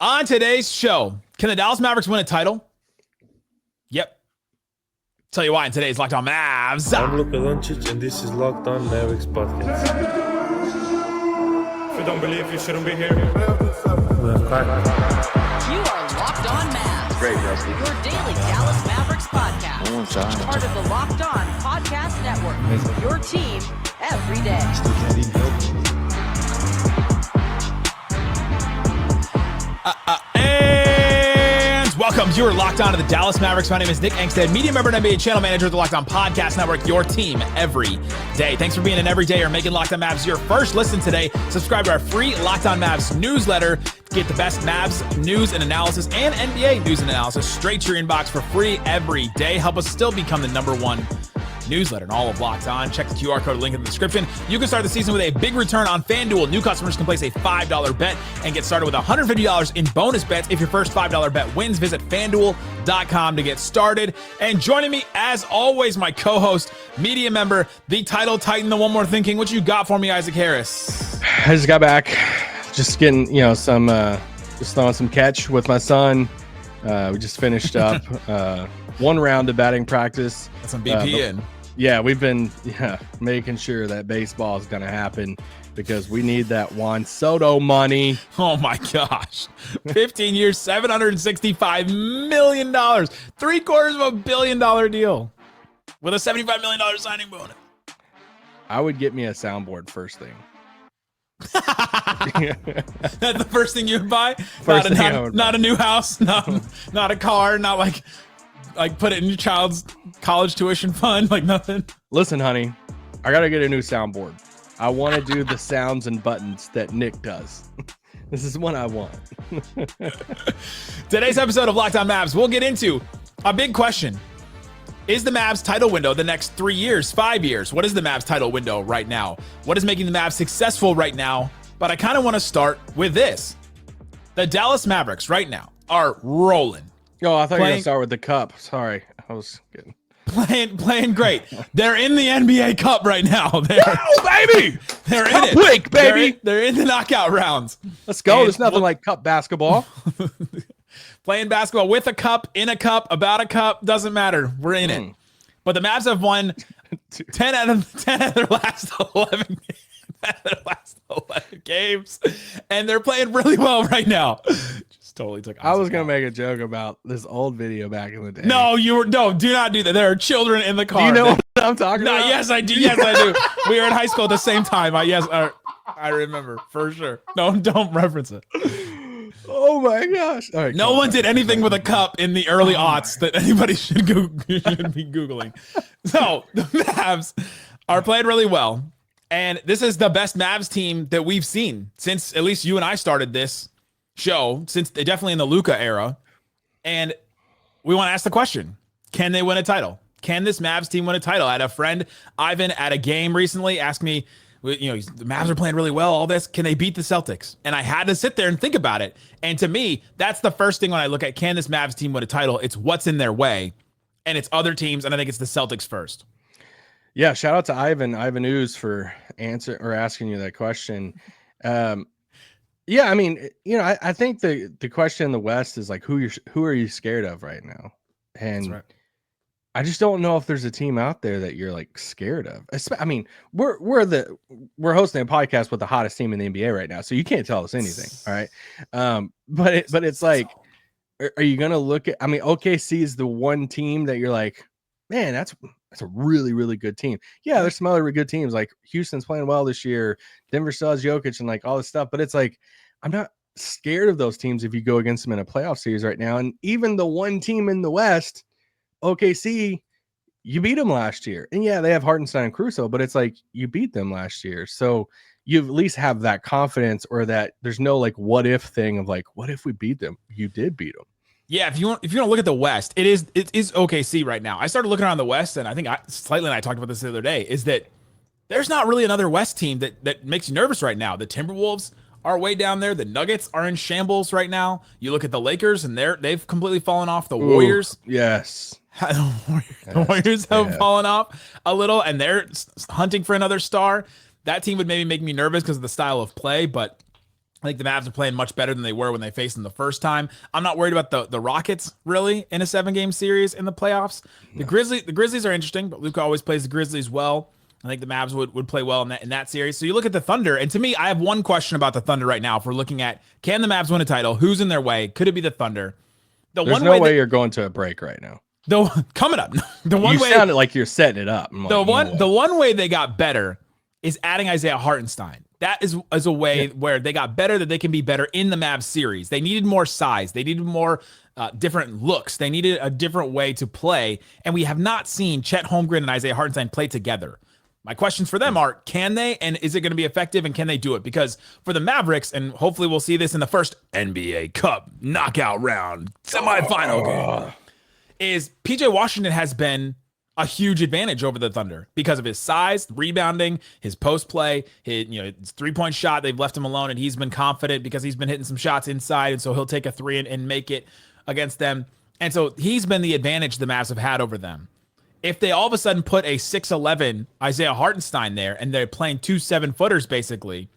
On today's show, can the Dallas Mavericks win a title? Yep. Tell you why in today's Locked On Mavs. I'm Luka Doncic, and this is Locked On Mavericks podcast. If you don't believe, you shouldn't be here. You are Locked On Mavs. Great, Rusty. Your daily Dallas Mavericks podcast. Part of the Locked On Podcast Network. Your team every day. And welcome. You are Locked On to the Dallas Mavericks. My name is Nick Angstadt, media member and NBA channel manager of the Locked On Podcast Network. Your team every day. Thanks for being an everyday or making Locked On Mavs your first listen today. Subscribe to our free Locked On Mavs newsletter to get the best Mavs news and analysis and NBA news and analysis straight to your inbox for free every day. Help us still become the #1 newsletter and all of Locked On. Check the QR code link in the description. You can start the season with a big return on FanDuel. New customers can place a $5 bet and get started with $150 in bonus bets if your first $5 bet wins. Visit FanDuel.com to get started. And joining me, as always, my co-host, media member, the title titan, the one more thinking. What you got for me, Isaac Harris? I just got back, just getting, some, just throwing some catch with my son. We just finished up one round of batting practice. That's some BP in. Yeah, we've been making sure that baseball is going to happen because we need that Juan Soto money. Oh, my gosh. 15 years, $765 million. $750 million deal with a $75 million signing bonus. I would get me a soundboard first thing. That's the first thing you would buy? Not a new house, not a car, not like put it in your child's college tuition fund, like nothing. Listen, honey, I gotta get a new soundboard. I want to do the sounds and buttons that Nick does. This is what I want. Today's episode of Locked On Mavs, we'll get into a big question. Is the Mavs title window the next 3 years, 5 years? What is the Mavs title window right now? What is making the Mavs successful right now? But I kind of want to start with this. The Dallas Mavericks right now are rolling. Oh, I thought you were going to start with the cup. Sorry. I was kidding. Playing great. They're in the NBA Cup right now. Baby! They're in Cup it. week, baby! They're in the knockout rounds. Let's go. There's nothing like cup basketball. Playing basketball with a cup, in a cup, about a cup, doesn't matter. We're in it. But the Mavs have won 10 out of their last 11 games. And they're playing really well right now. Totally took. I was gonna make a joke about this old video back in the day. No, do not do that. There are children in the car. Do you know what I'm talking about? Yes, I do. Yes, I do. We were in high school at the same time. I remember for sure. No, don't reference it. Oh my gosh! All right, no one did anything with a cup in the early aughts that anybody should be Googling. So the Mavs are playing really well, and this is the best Mavs team that we've seen since at least you and I started this show, since they're definitely in the Luka era. And we want to ask the question, can they win a title? Can this Mavs team win a title? I had a friend, Ivan, at a game recently ask me, the Mavs are playing really well, all this, can they beat the Celtics? And I had to sit there and think about it. And to me, that's the first thing when I look at, can this Mavs team win a title? It's what's in their way, and it's other teams, and I think it's the Celtics first. Yeah, shout out to Ivan Ooze for asking you that question. Yeah, I mean, I think the question in the West is like, who are you scared of right now? And that's right. I just don't know if there's a team out there that you're like scared of. I mean, we're hosting a podcast with the hottest team in the NBA right now, so you can't tell us anything, all right? But it's like, are you gonna look at? I mean, OKC is the one team that you're like, man, that's a really, really good team. Yeah, there's some other good teams like Houston's playing well this year. Denver still has Jokic and like all this stuff, but it's like, I'm not scared of those teams if you go against them in a playoff series right now. And even the one team in the West, OKC, you beat them last year. And yeah, they have Hartenstein and Caruso, but it's like you beat them last year. So you at least have that confidence, or that there's no like what if thing of like, what if we beat them? You did beat them. Yeah, if you want to look at the West, it is OKC right now. I started looking around the West, and I think Slightly and I talked about this the other day, is that there's not really another West team that makes you nervous right now. The Timberwolves are way down there. The Nuggets are in shambles right now. You look at the Lakers, and they've completely fallen off. The Warriors, yes. The Warriors have fallen off a little, and they're hunting for another star. That team would maybe make me nervous because of the style of play, but I think the Mavs are playing much better than they were when they faced them the first time. I'm not worried about the Rockets really in a 7-game series in the playoffs. The Grizzlies are interesting, but Luka always plays the Grizzlies well. I think the Mavs would play well in that series. So you look at the Thunder, and to me, I have one question about the Thunder right now. If we're looking at, can the Mavs win a title? Who's in their way? Could it be the Thunder? There's no way you're going to a break right now. Though coming up, you sounded like you're setting it up. The one way they got better is adding Isaiah Hartenstein. That is a way where they got better, that they can be better in the Mavs series. They needed more size. They needed more different looks. They needed a different way to play. And we have not seen Chet Holmgren and Isaiah Hartenstein play together. My questions for them are, can they, and is it going to be effective, and can they do it? Because for the Mavericks, and hopefully we'll see this in the first NBA Cup knockout round semifinal game, is PJ Washington has been a huge advantage over the Thunder because of his size, rebounding, his post play, his 3-point shot. They've left him alone, and he's been confident because he's been hitting some shots inside, and so he'll take a 3 and make it against them. And so he's been the advantage the Mavs have had over them. If they all of a sudden put a 6'11" Isaiah Hartenstein there, and they're playing 2 7-footers basically,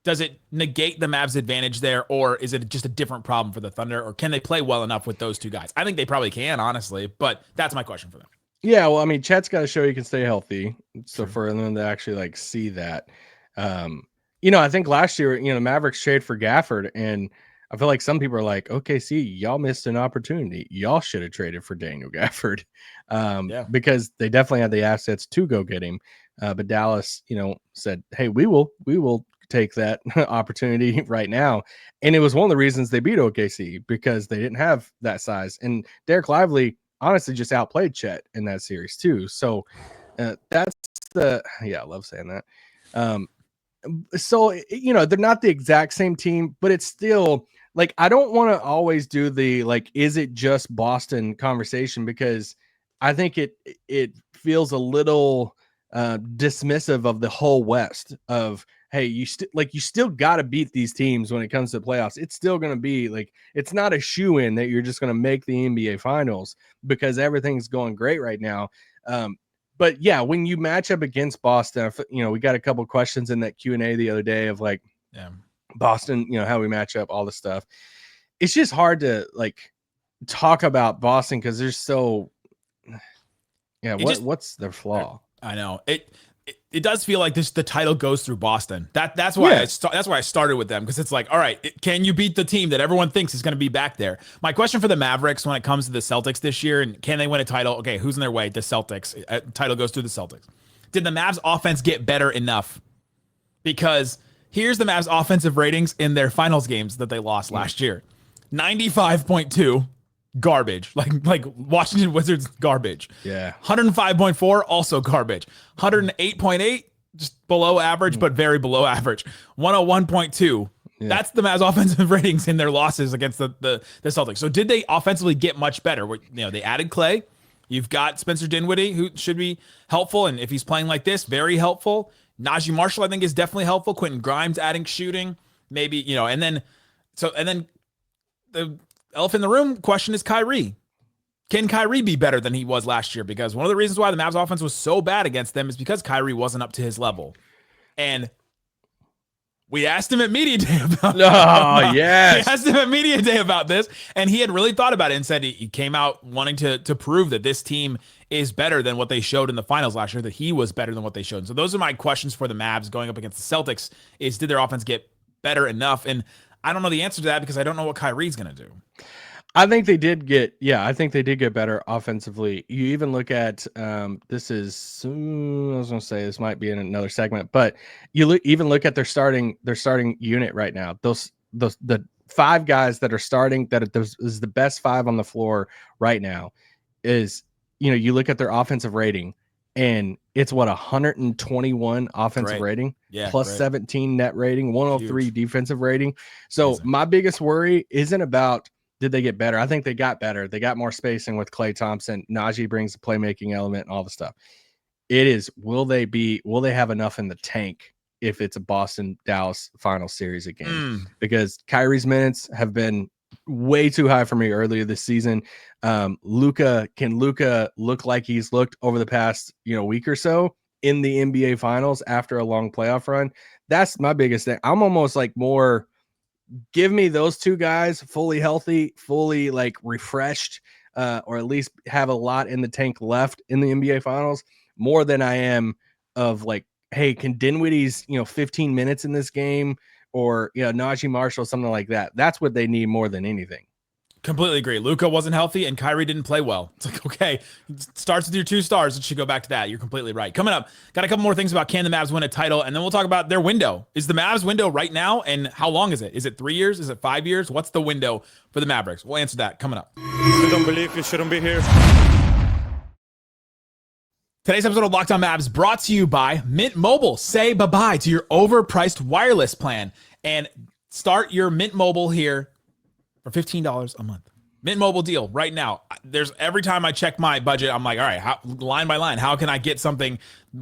does it negate the Mavs' advantage there, or is it just a different problem for the Thunder, or can they play well enough with those two guys? I think they probably can, honestly, but that's my question for them. Yeah, well, I mean, Chet's got to show he can stay healthy. So for them to actually see that, I think last year, the Mavericks traded for Gafford, and I feel like some people are like, okay, see, y'all missed an opportunity. Y'all should have traded for Daniel Gafford, because they definitely had the assets to go get him. But Dallas, said, hey, we will take that opportunity right now. And it was one of the reasons they beat OKC, because they didn't have that size. And Dereck Lively honestly just outplayed Chet in that series too. So that's I love saying that. So, they're not the exact same team, but it's still like, I don't want to always do the, is it just Boston conversation, because I think it feels a little dismissive of the whole West of, hey, you still got to beat these teams when it comes to the playoffs. It's still going to be it's not a shoe-in that you're just going to make the NBA finals because everything's going great right now. But yeah, when you match up against Boston, we got a couple questions in that Q&A the other day of Boston, how we match up, all the stuff. It's just hard to talk about Boston because there's so, what's their flaw? I know it does feel like the title goes through Boston. That's why that's why I started with them, because it's like, all right, can you beat the team that everyone thinks is going to be back there? My question for the Mavericks when it comes to the Celtics this year, and can they win a title? Okay, who's in their way? The Celtics. Title goes through the Celtics. Did the Mavs offense get better enough? Because here's the Mavs offensive ratings in their finals games that they lost last year: 95.2. Garbage, like Washington Wizards, garbage. 105.4, also garbage. 108.8, just below average, but very below average. 101.2. That's the Mavs offensive ratings in their losses against the Celtics. So did they offensively get much better? They added Klay. You've got Spencer Dinwiddie, who should be helpful, and if he's playing like this, very helpful. Najee Marshall, I think, is definitely helpful. Quentin Grimes adding shooting, maybe, and then the elephant in the room question is Kyrie. Can Kyrie be better than he was last year? Because one of the reasons why the Mavs offense was so bad against them is because Kyrie wasn't up to his level. And we asked him at Media Day about We asked him at Media Day about this, and he had really thought about it and said he came out wanting to prove that this team is better than what they showed in the finals last year, that he was better than what they showed. So those are my questions for the Mavs going up against the Celtics is, did their offense get better enough? And I don't know the answer to that because I don't know what Kyrie's going to do. I think they did get better offensively. You even look at this might be in another segment, but you even look at their starting unit right now. The 5 guys that are starting, is the best 5 on the floor right now, is you look at their offensive rating, and it's 121 offensive rating, plus 17 net rating, 103 defensive rating. So my biggest worry isn't about did they get better. I think they got better. They got more spacing with Klay Thompson. Najee brings the playmaking element and all the stuff. It is, will they have enough in the tank if it's a Boston-Dallas final series again? Because Kyrie's minutes have been way too high for me earlier this season. Luka look like he's looked over the past week or so in the NBA finals after a long playoff run? That's my biggest thing. I'm almost more give me those two guys fully healthy, fully like refreshed, or at least have a lot in the tank left in the NBA Finals, more than I am of like, hey, can Dinwiddie's 15 minutes in this game, or Najee Marshall, something like that. That's what they need more than anything. Completely agree. Luka wasn't healthy and Kyrie didn't play well. It's like, okay, it starts with your 2 stars. It should go back to that. You're completely right. Coming up, got a couple more things about can the Mavs win a title, and then we'll talk about their window. Is the Mavs window right now, and how long is it? Is it 3 years? Is it 5 years? What's the window for the Mavericks? We'll answer that coming up. If you don't believe, you shouldn't be here. Today's episode of Locked On Mavs brought to you by Mint Mobile. Say bye-bye to your overpriced wireless plan and start your Mint Mobile here for $15 a month. Mint Mobile deal right now. There's every time I check my budget, I'm like, all right, line by line, how can I get something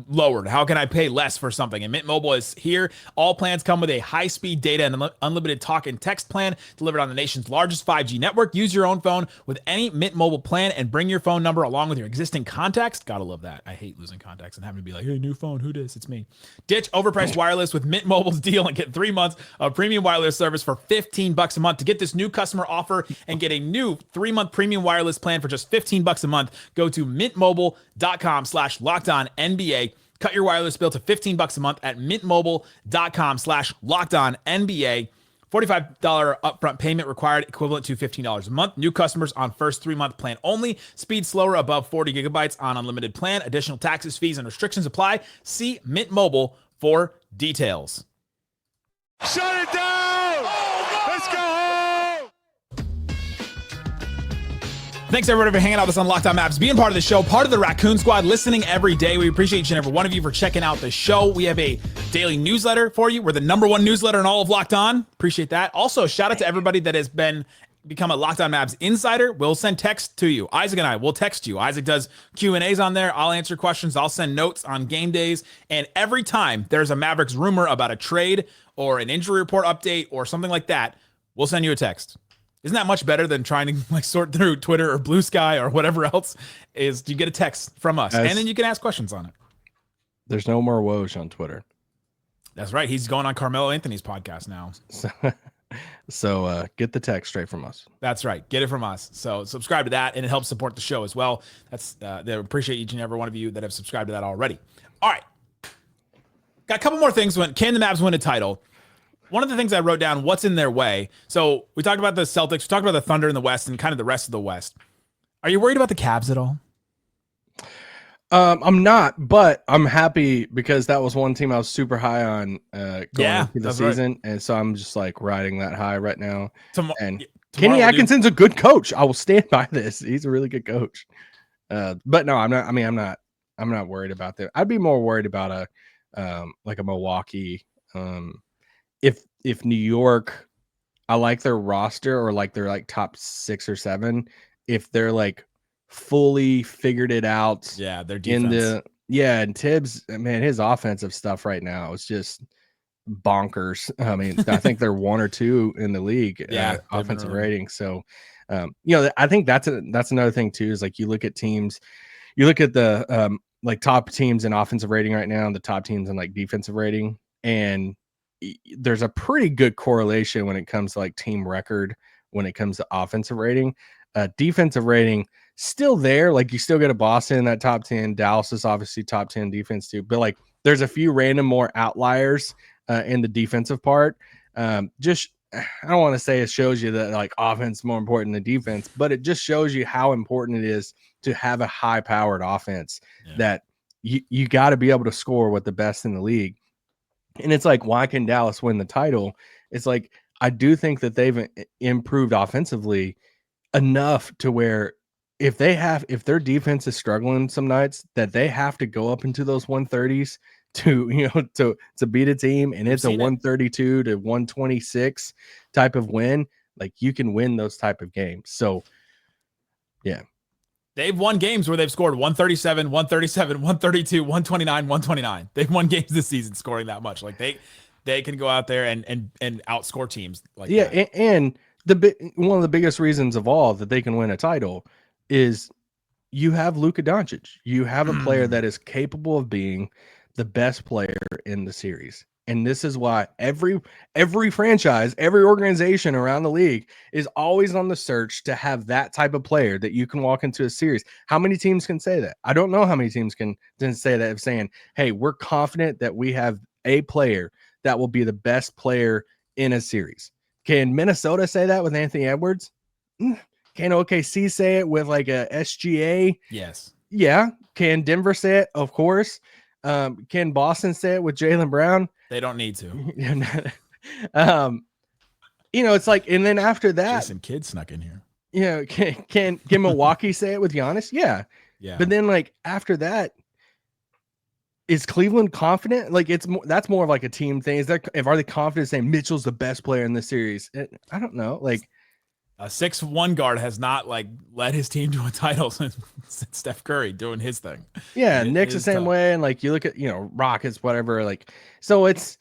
lowered? How can I pay less for something? And Mint Mobile is here. All plans come with a high-speed data and unlimited talk and text plan delivered on the nation's largest 5G network. Use your own phone with any Mint Mobile plan and bring your phone number along with your existing contacts. Gotta love that. I hate losing contacts and having to be like, hey, new phone, who dis? It's me. Ditch overpriced wireless with Mint Mobile's deal and get 3 months of premium wireless service for $15 a month. To get this new customer offer and get a new 3-month premium wireless plan for just $15 a month, go to mintmobile.com/LockedOnNBA. Cut your wireless bill to $15 a month at mintmobile.com/LockedOnNBA. $45 upfront payment required, equivalent to $15 a month. New customers on first 3-month plan only. Speed slower above 40 gigabytes on unlimited plan. Additional taxes, fees, and restrictions apply. See Mint Mobile for details. Shut it down! Let's go home! Thanks everybody for hanging out with us on Locked On Mavs, being part of the show, part of the Raccoon Squad, listening every day. We appreciate each and every one of you for checking out the show. We have a daily newsletter for you. We're the #1 newsletter in all of Locked On. Appreciate that. Also, shout out to everybody that has become a Locked On Mavs insider. We'll send text to you. Isaac and I will text you. Isaac does Q&As on there. I'll answer questions. I'll send notes on game days. And every time there's a Mavericks rumor about a trade or an injury report update or something like that, we'll send you a text. Isn't that much better than trying to like sort through Twitter or Blue Sky or whatever else? Is you get a text from us, and then you can ask questions on it. There's no more Woj on Twitter. That's right. He's going on Carmelo Anthony's podcast now. So get the text straight from us. That's right. Get it from us. So subscribe to that, and it helps support the show as well. That's they appreciate each and every one of you that have subscribed to that already. All right. Got a couple more things. Can the Mavs win a title? One of the things I wrote down, what's in their way? So we talked about the Celtics, we talked about the Thunder in the West and kind of the rest of the West. Are you worried about the Cavs at all? I'm not, but I'm happy because that was one team I was super high on going into the season. Right. And so I'm just like riding that high right now. Kenny Atkinson's a good coach. I will stand by this. He's a really good coach. But no, I'm not. I mean, I'm not worried about that. I'd be more worried about a Milwaukee. If New York, I like their roster or like they're like top 6 or 7. If they're like fully figured it out, their defense. And Tibbs, man, his offensive stuff right now is just bonkers. I mean, I think they're 1 or 2 in the league offensive rating. So, I think that's another thing too. Is like you look at teams, you look at the like top teams in offensive rating right now, and the top teams in like defensive rating, and there's a pretty good correlation when it comes to like team record when it comes to offensive rating. Defensive rating still there, like you still get a Boston in that top 10. Dallas is obviously top 10 defense too, but like there's a few random more outliers in the defensive part. I don't want to say it shows you that like offense is more important than defense, but it just shows you how important it is to have a high powered offense that you got to be able to score with the best in the league. And it's like, why can Dallas win the title? It's like, I do think that they've improved offensively enough to where if their defense is struggling some nights, that they have to go up into those 130s to beat a team, and it's a 132 to 126 type of win. Like you can win those type of games. So yeah. They've won games where they've scored 137, 137, 132, 129, 129. They've won games this season scoring that much. Like they can go out there and outscore teams like that. And one of the biggest reasons of all that they can win a title is you have Luka Doncic. You have a player that is capable of being the best player in the series. And this is why every franchise, every organization around the league is always on the search to have that type of player that you can walk into a series. How many teams can say that? I don't know how many teams can say that, of saying, hey, we're confident that we have a player that will be the best player in a series. Can Minnesota say that with Anthony Edwards? Can OKC say it with like a SGA? Yes. Yeah. Can Denver say it? Of course. Can Boston say it with Jaylen Brown? They don't need to. It's like, and then after that, Jason Kidd snuck in here. Can Milwaukee say it with Giannis? Yeah. But then, like, after that, is Cleveland confident? Like, that's more of like a team thing. Are they confident saying Mitchell's the best player in the series? I don't know. Like, a 6'1" guard has not like led his team to a title since Steph Curry doing his thing. Yeah, Knicks the same way, and like you look at Rockets, whatever. Like, so it's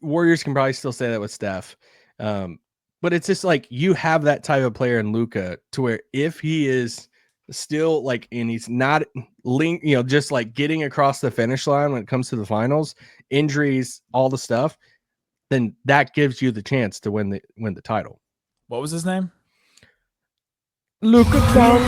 Warriors can probably still say that with Steph, but it's just like you have that type of player in Luka to where if he is still like, and he's not just like getting across the finish line when it comes to the finals, injuries, all the stuff, then that gives you the chance to win the title. What was his name? Luka Doncic.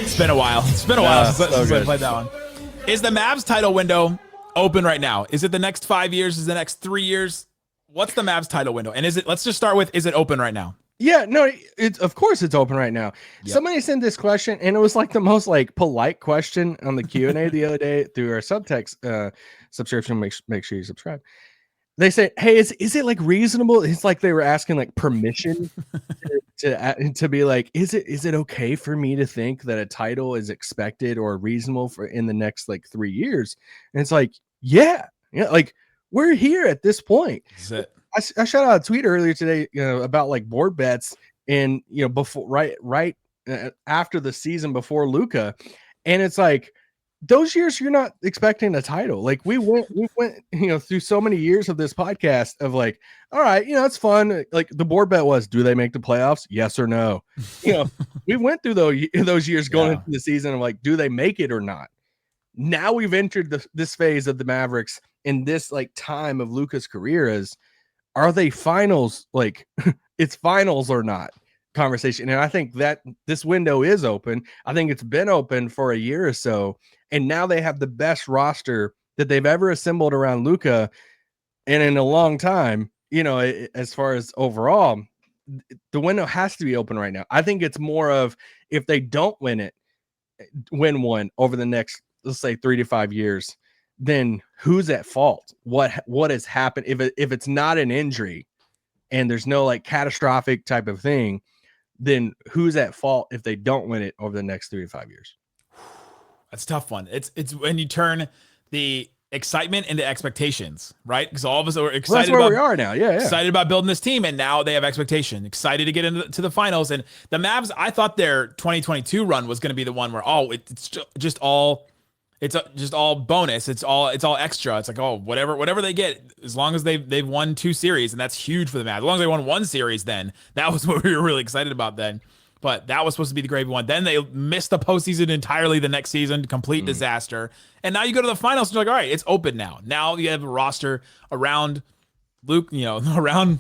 It's been a while. Since I played that one. Is the Mavs title window open right now? Is it the next 5 years? Is it the next 3 years? What's the Mavs title window? And let's just start with, is it open right now? Yeah, no, of course it's open right now. Yep. Somebody sent this question, and it was like the most like polite question on the Q&A the other day through our subtext subscription. Make sure you subscribe. They say, hey, is it like reasonable? It's like they were asking like permission to be like, is it okay for me to think that a title is expected or reasonable for in the next like 3 years? And it's like, yeah, like we're here at this point. Is it? I shot out a tweet earlier today, about like board bets and before right after the season before Luka, and it's like those years you're not expecting a title. Like we went through so many years of this podcast of like, all right, it's fun. Like the board bet was, do they make the playoffs? Yes or no? We went through those years going into the season of like, do they make it or not? Now we've entered this phase of the Mavericks in this like time of Luka's career as, are they finals? Like it's finals or not conversation. And I think that this window is open. I think it's been open for a year or so. And now they have the best roster that they've ever assembled around Luka. And in a long time, as far as overall, the window has to be open right now. I think it's more of if they don't win one over the next, let's say 3 to 5 years, then who's at fault? What has happened? If it's not an injury and there's no like catastrophic type of thing, then who's at fault if they don't win it over the next 3 to 5 years? That's a tough one. It's when you turn the excitement into expectations, right? Because all of us are excited. Well, that's where we are now. Yeah. Excited about building this team, and now they have expectation. Excited to get into the finals. And the Mavs, I thought their 2022 run was going to be the one where it's just all bonus. It's all extra. It's like, whatever they get, as long as they've won 2 series, and that's huge for the Mavs. As long as they won 1 series, then that was what we were really excited about then. But that was supposed to be the gravy one. Then they missed the postseason entirely the next season, complete disaster. And now you go to the finals and you're like, all right, it's open now. Now you have a roster around Luke, around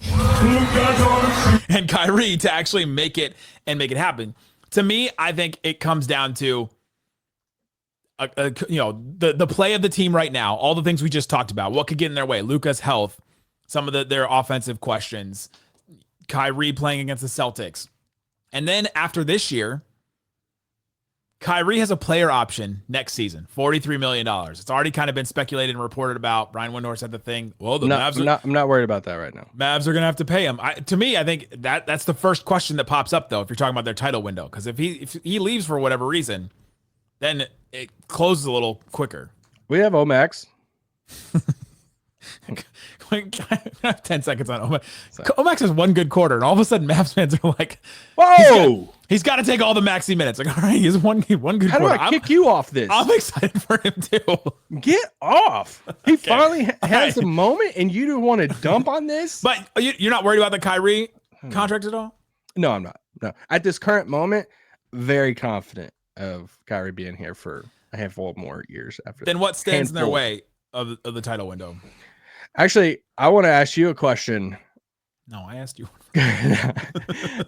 and Kyrie to actually make it happen. To me, I think it comes down to the play of the team right now, all the things we just talked about, what could get in their way, Luka's health, some of their offensive questions, Kyrie playing against the Celtics. And then after this year, Kyrie has a player option next season, $43 million. It's already kind of been speculated and reported about. Brian Windhorst said the thing. Well, Mavs I'm not worried about that right now. Mavs are going to have to pay him. To me, I think that's the first question that pops up, though, if you're talking about their title window. Because if he leaves for whatever reason, then it closes a little quicker. We have Omax. 10 seconds on Omax. Omax has 1 good quarter, and all of a sudden Mavs fans are like, whoa! He's got to take all the maxi minutes. Like, all right, he has one good quarter. How do I kick you off this? I'm excited for him, too. Get off. He finally has a moment, and you don't want to dump on this? But you're not worried about the Kyrie contract at all? No, I'm not. no. At this current moment, very confident of Kyrie being here for a handful of more years after. Then what stands in their way of the title window? Actually, I want to ask you a question. No, I asked you.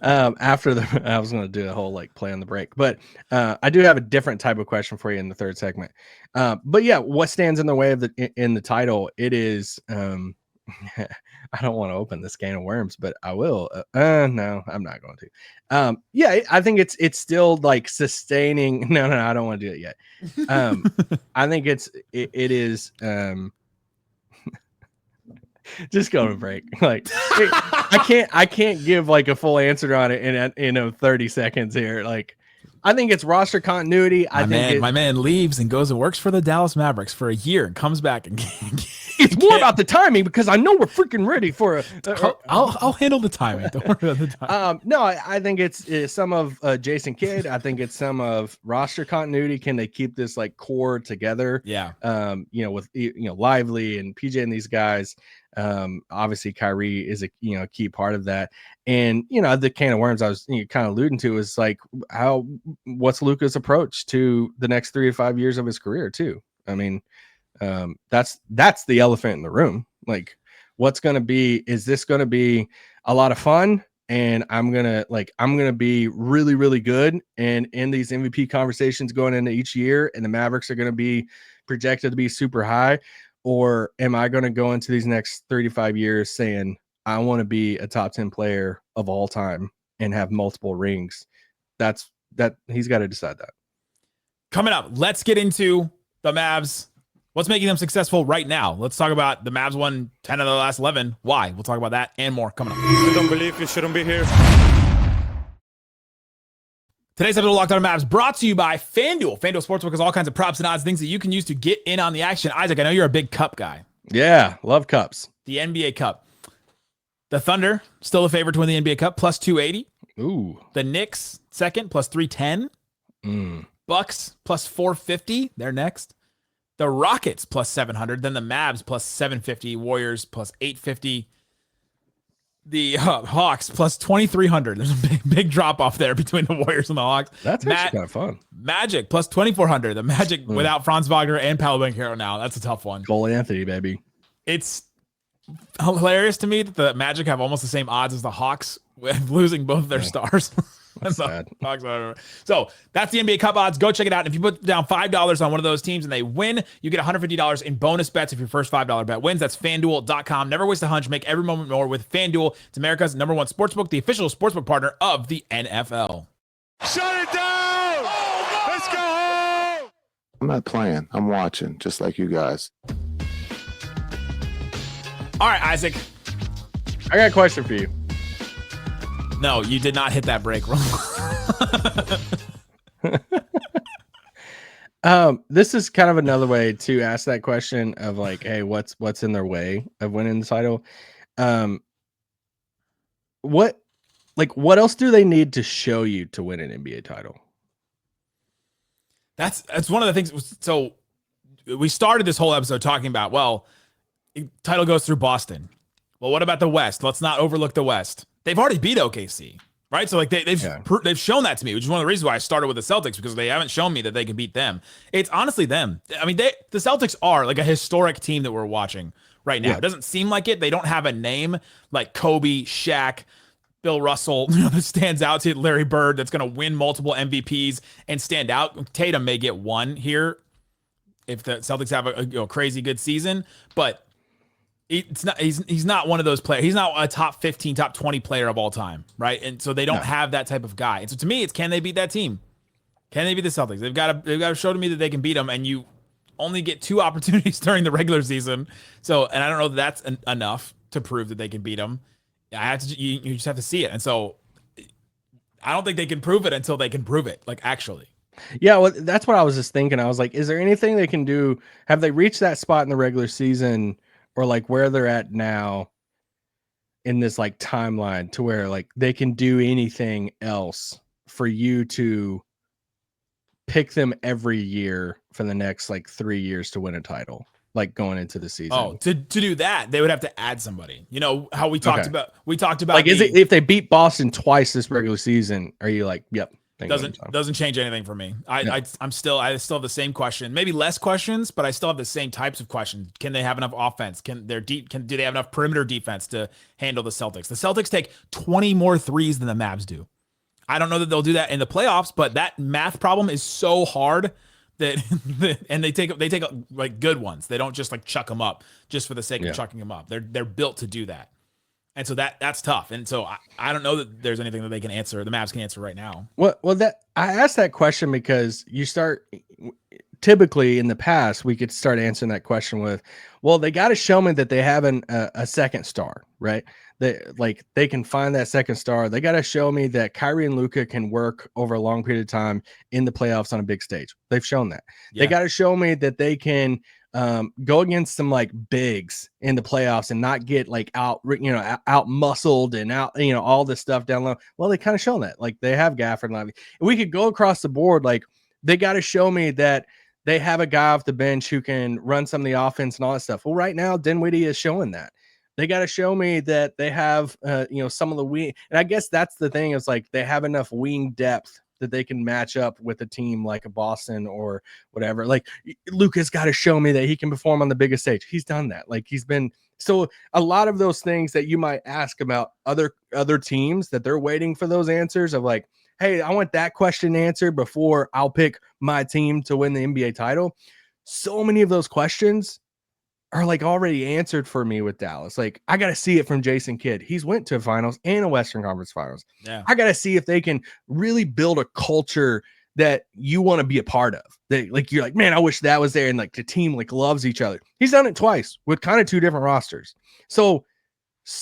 After I was going to do a whole like play on the break, but I do have a different type of question for you in the third segment. But yeah, what stands in the way of the title? It is I don't want to open this can of worms, but I will. No, I'm not going to. Yeah, I think it's still like sustaining. No, I don't want to do it yet. I think it is. Just go to break. Like I can't give like a full answer on it in 30 seconds here. Like I think it's roster continuity. My man leaves and goes and works for the Dallas Mavericks for a year and comes back and it's more about the timing because I know we're freaking ready for I'll handle the timing. Don't worry about the timing. No, I think it's some of Jason Kidd. I think it's some of roster continuity. Can they keep this like core together? Yeah. With Lively and PJ and these guys. Obviously Kyrie is a key part of that. And the can of worms I was kind of alluding to is like what's Luka's approach to the next 3 to 5 years of his career too. I mean, that's the elephant in the room. Like what's going to be, is this going to be a lot of fun? And I'm going to be really, really good. And in these MVP conversations going into each year, and the Mavericks are going to be projected to be super high. Or am I going to go into these next 35 years saying, I want to be a top 10 player of all time and have multiple rings? He's got to decide that. Coming up, let's get into the Mavs. What's making them successful right now? Let's talk about the Mavs won 10 of the last 11. Why? We'll talk about that and more coming up. I don't believe you shouldn't be here. Today's episode of Locked On Mavs brought to you by FanDuel. FanDuel Sportsbook has all kinds of props and odds, things that you can use to get in on the action. Isaac, I know you're a big cup guy. Yeah, love cups. The NBA Cup. The Thunder, still a favorite to win the NBA Cup, plus 280. Ooh. The Knicks, second, plus 310. Bucks, plus 450. They're next. The Rockets, plus 700. Then the Mavs, plus 750. Warriors, plus 850. The Hawks plus 2,300. There's a big drop off there between the Warriors and the Hawks. That's actually kind of fun. Magic plus 2,400. The Magic without Franz Wagner and Paolo Banchero now. That's a tough one. Cole Anthony, baby. It's hilarious to me that the Magic have almost the same odds as the Hawks with losing both of their stars. That's sad. So that's the NBA Cup odds. Go check it out. And if you put down $5 on one of those teams and they win, you get $150 in bonus bets if your first $5 bet wins. That's FanDuel.com. Never waste a hunch. Make every moment more with FanDuel. It's America's #1 sportsbook, the official sportsbook partner of the NFL. Shut it down! Oh, let's go home! I'm not playing. I'm watching, just like you guys. All right, Isaac. I got a question for you. No, you did not hit that break roll. This is kind of another way to ask that question of like, hey, what's in their way of winning the title? What else do they need to show you to win an NBA title? That's one of the things. So we started this whole episode talking about, well, title goes through Boston. Well, what about the West? Let's not overlook the West. They've already beat OKC, right? So like they've shown that to me, which is one of the reasons why I started with the Celtics, because they haven't shown me that they can beat them. It's honestly them. I mean, the Celtics are like a historic team that we're watching right now. Yeah. It doesn't seem like it. They don't have a name like Kobe, Shaq, Bill Russell, that stands out to Larry Bird, that's going to win multiple MVPs and stand out. Tatum may get one here if the Celtics have a crazy good season, but it's not. He's not one of those players. He's not a top 15, top 20 player of all time, right? And so they don't have that type of guy. And so to me, it's, can they beat that team? Can they beat the Celtics? They've got to show to me that they can beat them. And you only get 2 opportunities during the regular season. So, and I don't know that that's enough to prove that they can beat them. You just have to see it. And so I don't think they can prove it until they can prove it, like actually. Yeah, well, that's what I was just thinking. I was like, is there anything they can do? Have they reached that spot in the regular season, or like where they're at now in this like timeline to where like they can do anything else for you to pick them every year for the next like 3 years to win a title? like going into the season. Oh, to do that, they would have to add somebody. You know how we talked about like, is it if they beat Boston twice this regular season, are you like, yep? Doesn't change anything for me. I still have the same question, maybe less questions, but I still have the same types of questions. Can they have enough offense? Do they have enough perimeter defense to handle the Celtics? The Celtics take 20 more threes than the Mavs do. I don't know that they'll do that in the playoffs, but that math problem is so hard that and they take like good ones. They don't just like chuck them up just for the sake of chucking them up. They're built to do that. And so that's tough. And so I don't know that there's anything that they can answer, the Mavs can answer right now. Well, that I asked that question because you start typically in the past, we could start answering that question with, well, they got to show me that they have a second star, right? They can find that second star. They got to show me that Kyrie and Luka can work over a long period of time in the playoffs on a big stage. They've shown that. Yeah. They got to show me that they can go against some like bigs in the playoffs and not get like out muscled and out, all this stuff down low. Well, they kind of shown that, like they have Gafford and Lively. And we could go across the board. Like they got to show me that they have a guy off the bench who can run some of the offense and all that stuff. Well, right now, Dinwiddie is showing that. They got to show me that they have, some of the wing. And I guess that's the thing, is like they have enough wing depth that they can match up with a team like a Boston or whatever. Like Luka's got to show me that he can perform on the biggest stage. He's done that. Like he's been, so a lot of those things that you might ask about other teams that they're waiting for those answers of like, hey, I want that question answered before I'll pick my team to win the NBA title. So many of those questions are like already answered for me with Dallas. Like I got to see it from Jason Kidd. He's went to finals and a Western Conference finals. Yeah. I got to see if they can really build a culture that you want to be a part of. That like, you're like, man, I wish that was there. And like the team like loves each other. He's done it twice with kind of two different rosters. So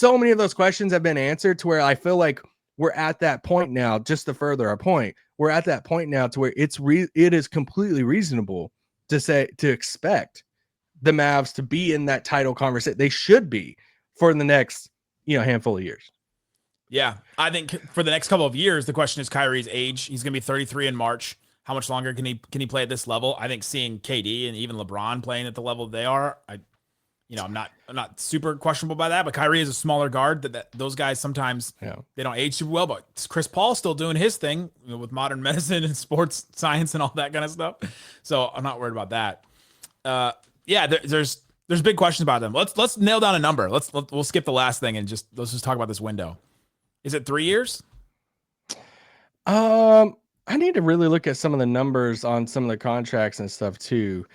many of those questions have been answered to where I feel like we're at that point now, just to further our point, we're at that point now to where it is completely reasonable to expect the Mavs to be in that title conversation. They should be for the next, handful of years. Yeah. I think for the next couple of years, the question is Kyrie's age. He's going to be 33 in March. How much longer can he play at this level? I think seeing KD and even LeBron playing at the level they are, I'm not super questionable by that, but Kyrie is a smaller guard that those guys sometimes they don't age super well, but Chris Paul's still doing his thing with modern medicine and sports science and all that kind of stuff. So I'm not worried about that. There's big questions about them. Let's nail down a number. We'll skip the last thing and let's just talk about this window. Is it 3 years? I need to really look at some of the numbers on some of the contracts and stuff too.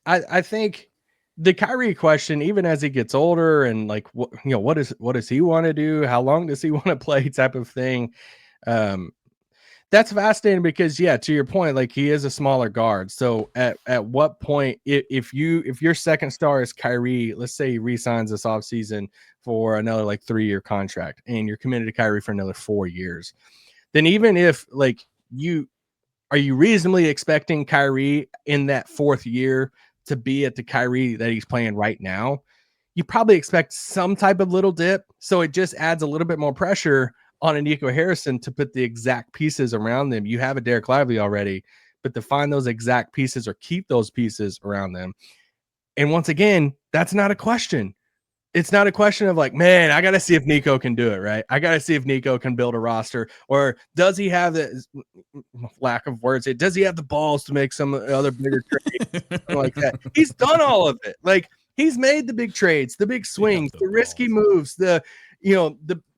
I think the Kyrie question, even as he gets older and like, what does he want to do? How long does he want to play type of thing? That's fascinating because to your point, like he is a smaller guard. So at what point, if your second star is Kyrie, let's say he re-signs this offseason for another like 3-year contract and you're committed to Kyrie for another 4 years, then even if like are you reasonably expecting Kyrie in that 4th year to be at the Kyrie that he's playing right now? You probably expect some type of little dip. So it just adds a little bit more pressure on a Nico Harrison to put the exact pieces around them. You have a Dereck Lively already, but to find those exact pieces or keep those pieces around them. And once again, that's not a question. It's not a question of like, man, I got to see if Nico can do it, right? I got to see if Nico can build a roster, or does he have the lack of words? Does he have the balls to make some other bigger trade like that? He's done all of it. Like he's made the big trades, the big swings, the risky moves, the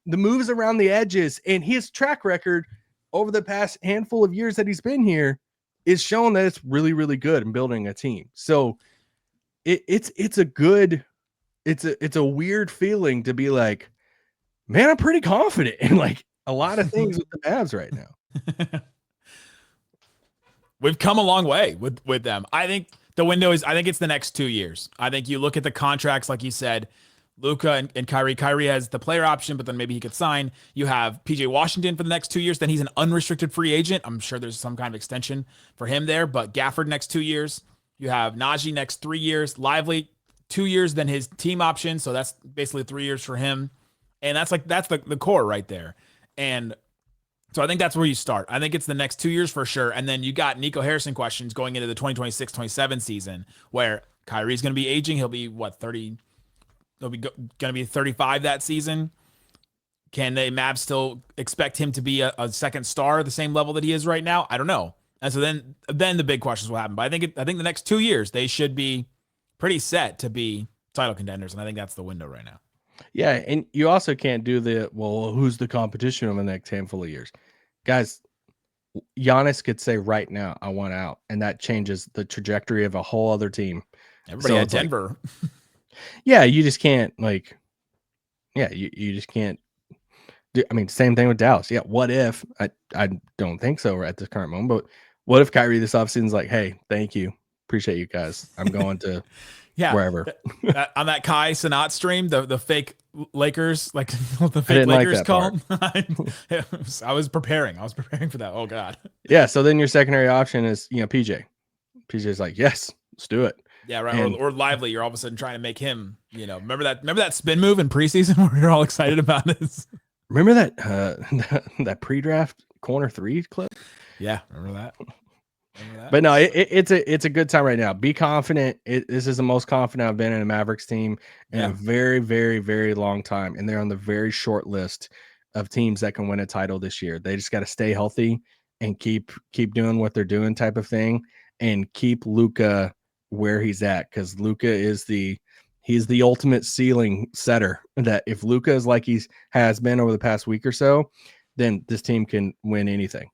moves around the edges, and his track record over the past handful of years that he's been here is showing that it's really, really good in building a team. So it's a weird feeling to be like, man, I'm pretty confident in like a lot of things with the Mavs right now. We've come a long way with them. I think the window I think it's the next 2 years. I think you look at the contracts, like you said, Luka and Kyrie. Kyrie has the player option, but then maybe he could sign. You have PJ Washington for the next 2 years. Then he's an unrestricted free agent. I'm sure there's some kind of extension for him there, but Gafford next 2 years. You have Najee next 3 years, Lively 2 years, then his team option. So that's basically 3 years for him. And that's the core right there. And so I think that's where you start. I think it's the next 2 years for sure. And then you got Nico Harrison questions going into the 2026-27 season, where Kyrie's going to be aging. He'll be, 30? He'll be going to be 35 that season. Can the Mavs still expect him to be a second star at the same level that he is right now? I don't know. And so then the big questions will happen. But I think the next 2 years, they should be pretty set to be title contenders. And I think that's the window right now. Yeah, and you also can't do who's the competition over the next handful of years? Guys, Giannis could say right now, I want out. And that changes the trajectory of a whole other team. Everybody at Denver. Yeah, you just can't you just can't do. I mean, same thing with Dallas. Yeah, what if, I don't think so at this current moment, but what if Kyrie this offseason is like, hey, thank you. Appreciate you guys. I'm going to wherever. On that Kai Cenat stream, the fake Lakers, like what the fake Lakers called. I was preparing for that. Oh God. Yeah. So then your secondary option is, PJ. PJ's like, yes, let's do it. Yeah, right. Or Lively. You're all of a sudden trying to make him, remember that spin move in preseason where you're all excited about this? Remember that pre-draft corner 3 clip? Yeah, remember that. But no, it's a good time right now. Be confident. This is the most confident I've been in a Mavericks team in a very, very, very long time, and they're on the very short list of teams that can win a title this year. They just got to stay healthy and keep doing what they're doing, type of thing, and keep Luka where he's at, because Luka is he's the ultimate ceiling setter. That if Luka is like has been over the past week or so, then this team can win anything.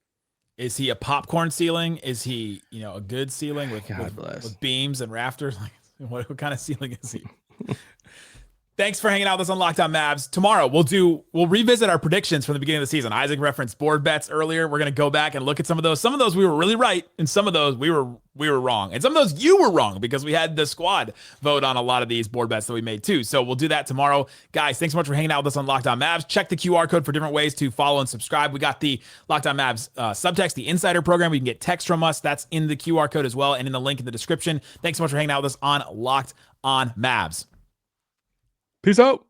Is he a popcorn ceiling? Is he, a good ceiling with beams and rafters? Like, what kind of ceiling is he? Thanks for hanging out with us on Locked On Mavs. Tomorrow we'll revisit our predictions from the beginning of the season. Isaac referenced board bets earlier. We're going to go back and look at some of those. Some of those we were really right, and some of those we were wrong. And some of those you were wrong, because we had the squad vote on a lot of these board bets that we made too. So we'll do that tomorrow. Guys, thanks so much for hanging out with us on Locked On Mavs. Check the QR code for different ways to follow and subscribe. We got the Locked On Mavs subtext, the insider program. We can get text from us. That's in the QR code as well, and in the link in the description. Thanks so much for hanging out with us on Locked On Mavs. Peace out.